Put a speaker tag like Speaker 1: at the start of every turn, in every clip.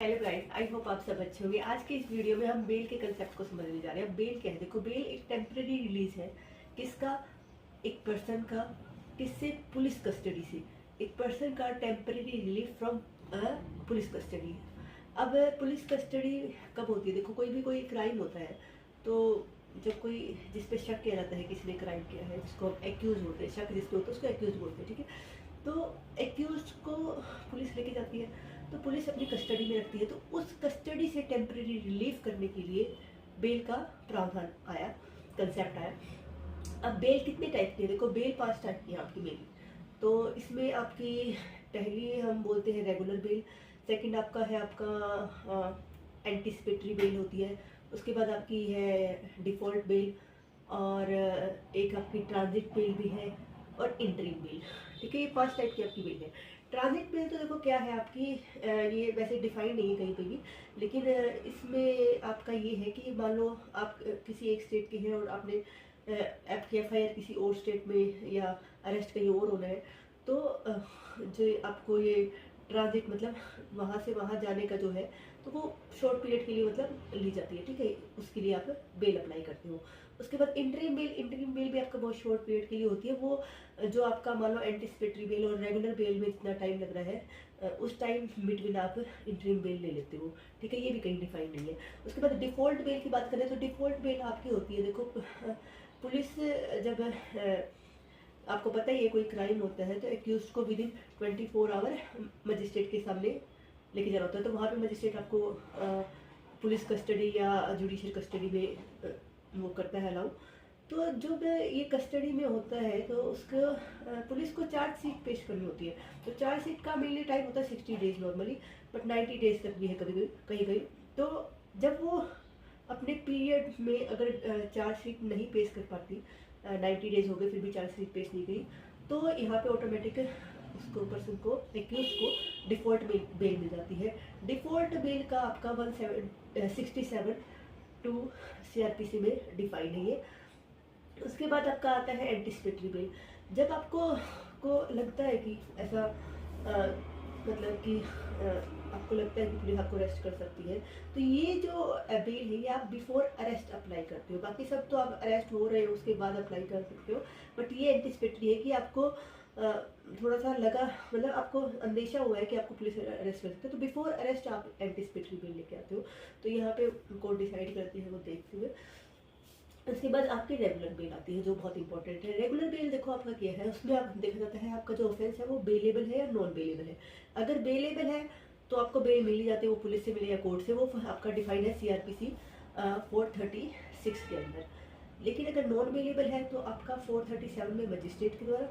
Speaker 1: Hello guys, I hope आप सब अच्छे होंगे। आज के इस वीडियो में हम बेल के कंसेप्ट को समझने जा रहे हैं। बेल क्या है? देखो, बेल एक टेम्परेरी रिलीज है। किसका? एक पर्सन का। किससे? पुलिस कस्टडी से। एक पर्सन का temporary relief from police custody. अब पुलिस कस्टडी कब होती है? देखो, कोई क्राइम होता है तो जब कोई जिस पे शक किया जाता है किसी ने क्राइम किया है, जिसको हम एक्यूज बोलते हैं, शक जिसको होता है उसको एक्यूज बोलते हैं, ठीक है। तो एक्यूज को पुलिस लेके जाती है, तो पुलिस अपनी कस्टडी में रखती है, तो उस कस्टडी से टेम्परेरी रिलीफ करने के लिए बेल का प्रावधान आया, कंसेप्ट आया। अब बेल कितने टाइप की है? देखो, बेल 5 टाइप की है आपकी बेल। तो इसमें आपकी पहली हम बोलते हैं रेगुलर बेल। सेकंड आपका है एंटिसिपेटरी बेल होती है। उसके बाद आपकी है डिफ़ॉल्ट बेल, और एक आपकी ट्रांजिट बेल भी है, और इंटरिम बेल। ठीक है, ये 5 टाइप की आपकी बेल है। ट्रांजिट बेल तो देखो क्या है आपकी, ये वैसे डिफाइन नहीं है कहीं पे भी, लेकिन इसमें आपका ये है कि मान लो आप किसी एक स्टेट के हैं और आपने आपकी एफआईआर किसी और स्टेट में या अरेस्ट कहीं और होना है, तो जो आपको ये ट्रांजिट मतलब वहाँ से वहाँ जाने का जो है, तो वो शॉर्ट पीरियड के लिए मतलब ली जाती है, ठीक है। उसके लिए आप बेल अप्लाई करते हो। उसके बाद इंटरिम बेल भी आपका बहुत शॉर्ट पीरियड के लिए होती है। वो जो आपका मान लो एंटिसिपेटरी बेल और रेगुलर बेल में जितना टाइम लग रहा है, उस टाइम बिटवीन आप इंटरिम बेल ले लेते हो, ठीक है। ये भी कहीं डिफाइन नहीं है। उसके बाद डिफ़ॉल्ट बेल की बात करें तो डिफ़ॉल्ट बेल आपकी होती है, देखो पुलिस जब आपको पता ही है कोई क्राइम होता है तो एक्यूज को विद इन 24 आवर मजिस्ट्रेट के सामने लेके जाना होता है, तो वहाँ पे मजिस्ट्रेट आपको पुलिस कस्टडी या जुडिशियल कस्टडी में वो करता है अलाउ। तो जब ये कस्टडी में होता है तो उसको पुलिस को चार्जशीट पेश करनी होती है। तो चार्जशीट का मेनली टाइम होता है 60 डेज नॉर्मली, बट 90 डेज तक भी है कभी कहीं कहीं। तो जब वो अपने पीरियड में अगर चार्जशीट नहीं पेश कर पाती, 90 डेज हो गए फिर भी चार्जशीट पेश नहीं गई, तो यहाँ पे ऑटोमेटिक उसको पर्सन को एक्यूज को डिफ़ॉल्ट बेल मिल जाती है। डिफ़ॉल्ट बेल का आपका 167 टू सीआरपीसी में डिफाइन है ये। उसके बाद आपका आता है एंटिसिपेटरी बेल। जब आपको लगता है कि ऐसा मतलब कि आपको लगता है कि पुलिस आपको अरेस्ट कर सकती है, तो ये जो बेल है ये आप बिफोर अरेस्ट अप्लाई करते हो। बाकी सब तो आप अरेस्ट हो रहे हो उसके बाद अप्लाई कर सकते हो, बट ये एंटिसिपेटरी है कि आपको थोड़ा सा लगा, मतलब आपको अंदेशा हुआ है कि आपको पुलिस अरेस्ट कर सकते हैं, तो बिफोर अरेस्ट आप एंटिसिपेटरी बेल लेके आते हो। तो यहाँ पे कोर्ट डिसाइड करती है वो देखते हुए। उसके बाद आपकी रेगुलर बेल आती है जो बहुत इंपॉर्टेंट है। रेगुलर बेल देखो आपका क्या है, उसमें आप देखा जाता है आपका जो ऑफेंस है वो बेलेबल है या नॉन बेलेबल है। अगर बेलेबल है तो आपको बेल मिल ही जाती है, वो पुलिस से मिले या कोर्ट से, वो आपका डिफाइंड है सीआरपीसी 436 के अंदर। लेकिन अगर नॉन बेलेबल है तो आपका 437 में मजिस्ट्रेट के द्वारा,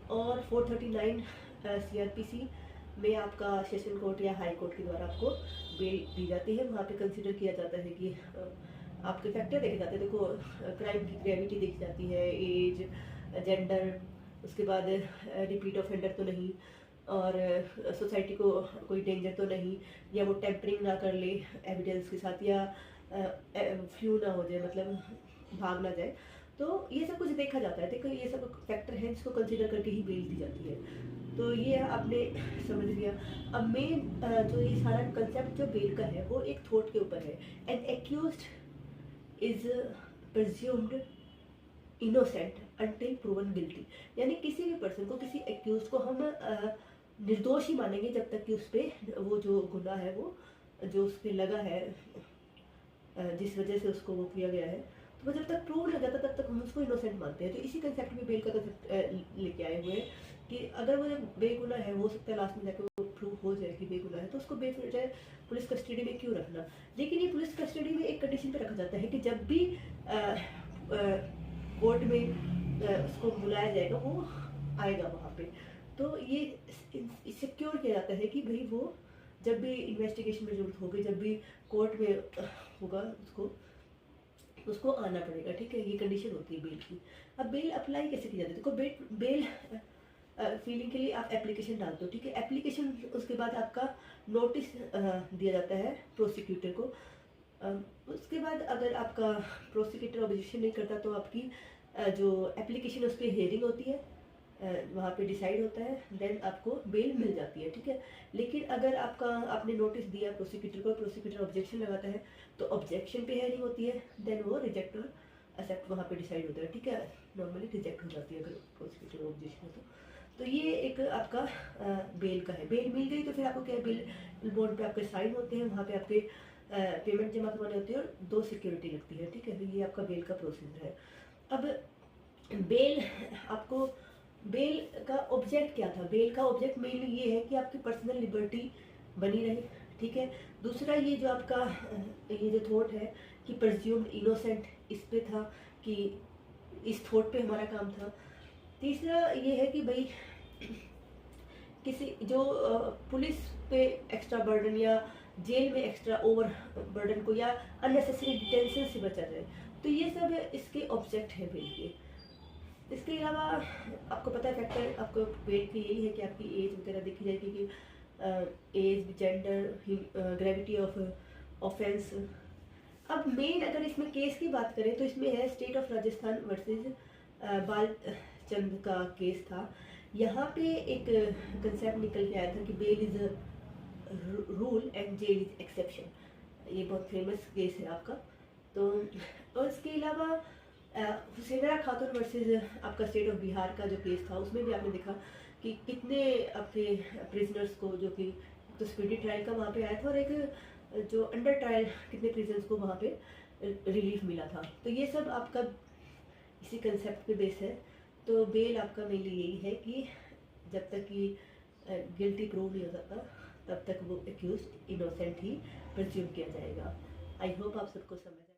Speaker 1: और 439 सीआरपीसी में आपका सेशन कोर्ट या हाई कोर्ट के द्वारा आपको बेल दी जाती है। वहाँ पे कंसिडर किया जाता है कि आपके फैक्टर देखे जाते हैं। देखो, क्राइम की ग्रेविटी देखी जाती है, एज, जेंडर, उसके बाद रिपीट ऑफेंडर तो नहीं, और सोसाइटी को कोई डेंजर तो नहीं, या वो टेम्परिंग ना कर ले एविडेंस के साथ, या फ्लू ना हो जाए, मतलब भाग ना जाए। तो ये सब कुछ देखा जाता है। देखो, ये सब फैक्टर है जिसको कंसिडर करके ही बेल दी जाती है। तो ये आपने समझ लिया। अब मेन जो ये सारा कंसेप्ट जो बेल का है वो एक थॉट के ऊपर है। N accused is presumed innocent until proven guilty। यानी किसी भी पर्सन को, किसी एक्यूज को हम निर्दोष ही मानेंगे जब तक कि उस पर वो जो गुनाह है, वो जो उस पर लगा है, जिस वजह से उसको वो किया गया है, तो वो जब तक प्रूव हो जाता तब तक हम उसको इनोसेंट मानते हैं। तो इसी कंसेप्ट में बेल का कंसेप्ट लेके आए हुए हैं कि अगर वो जब बेगुनाह है, हो सकता है लास्ट में जाकर वो प्रूव हो जाए कि बेगुनाह है, तो उसको बेवजह पुलिस कस्टडी में क्यों रखना। लेकिन ये पुलिस कस्टडी में एक कंडीशन पे रखा जाता है कि जब भी कोर्ट में उसको बुलाया जाएगा वो आएगा वहाँ पे। तो ये सिक्योर किया जाता है कि भाई वो जब भी इन्वेस्टिगेशन में जरूरत होगी, जब भी कोर्ट में होगा, उसको आना पड़ेगा, ठीक है। ये कंडीशन होती है बेल की। अब बेल अप्लाई कैसे की जाती है? देखो, बेल फीलिंग के लिए आप एप्लीकेशन डालते हो, ठीक है। एप्लीकेशन उसके बाद आपका नोटिस दिया जाता है प्रोसिक्यूटर को। उसके बाद अगर आपका प्रोसिक्यूटर ऑब्जेक्शन नहीं करता तो आपकी जो एप्लीकेशन उस पर हियरिंग होती है। वहाँ पे डिसाइड होता है, देन आपको बेल मिल जाती है, ठीक है। लेकिन अगर आपने नोटिस दिया प्रोसिक्यूटर को, प्रोसिक्यूटर ऑब्जेक्शन लगाता है तो ऑब्जेक्शन पे हेयरिंग होती है, देन वो रिजेक्ट और एक्सेप्ट वहाँ पे डिसाइड होता है, ठीक है। नॉर्मली रिजेक्ट हो जाती है अगर प्रोसिक्यूटर ऑब्जेक्शन हो तो ये एक आपका बेल का है। बेल मिल गई तो फिर आपको क्या है, बेल बॉन्ड पे आपके साइन होते हैं, वहाँ पे आपके पेमेंट जमा करवाने होती है और 2 सिक्योरिटी लगती है, ठीक है। तो ये आपका बेल का प्रोसीजर है। अब बेल आपको बेल का ऑब्जेक्ट क्या था? बेल का ऑब्जेक्ट मेनली ये है कि आपकी पर्सनल लिबर्टी बनी रहे, ठीक है। दूसरा ये जो आपका ये जो थॉट है कि प्रज्यूम्ड इनोसेंट, इस पे था कि इस थॉट पे हमारा काम था। तीसरा ये है कि भाई किसी जो पुलिस पे एक्स्ट्रा बर्डन या जेल में एक्स्ट्रा ओवर बर्डन को या अननेसेसरी डिटेंशन से बचा जाए, तो ये सब इसके ऑब्जेक्ट है बेल के। इसके अलावा आपको पता है फैक्टर आपको बेल के यही है कि आपकी एज वगैरह देखी जाएगी कि age, gender, gravity of offence. अब मेन अगर इसमें केस की बात करें तो इसमें है state of Rajasthan versus Balchand का केस था। यहाँ पे एक कंसेप्ट निकल के आया था कि bail is rule and jail is exception. ये बहुत फेमस केस है आपका। तो और इसके अलावा हुसैना खातून वर्सेस आपका स्टेट ऑफ बिहार का जो केस था, उसमें भी आपने देखा कि कितने आपके प्रिजनर्स को, जो कि तो स्पीडी ट्रायल का वहाँ पे आया था और एक जो अंडर ट्रायल कितने प्रिजनर्स को वहाँ पे रिलीफ मिला था। तो ये सब आपका इसी कंसेप्ट पे बेस है। तो बेल आपका मेनली यही है कि जब तक कि गिल्टी प्रूव नहीं हो सकता तब तक वो एक्यूज इनोसेंट ही प्रज्यूम किया जाएगा। आई होप आप सबको समझ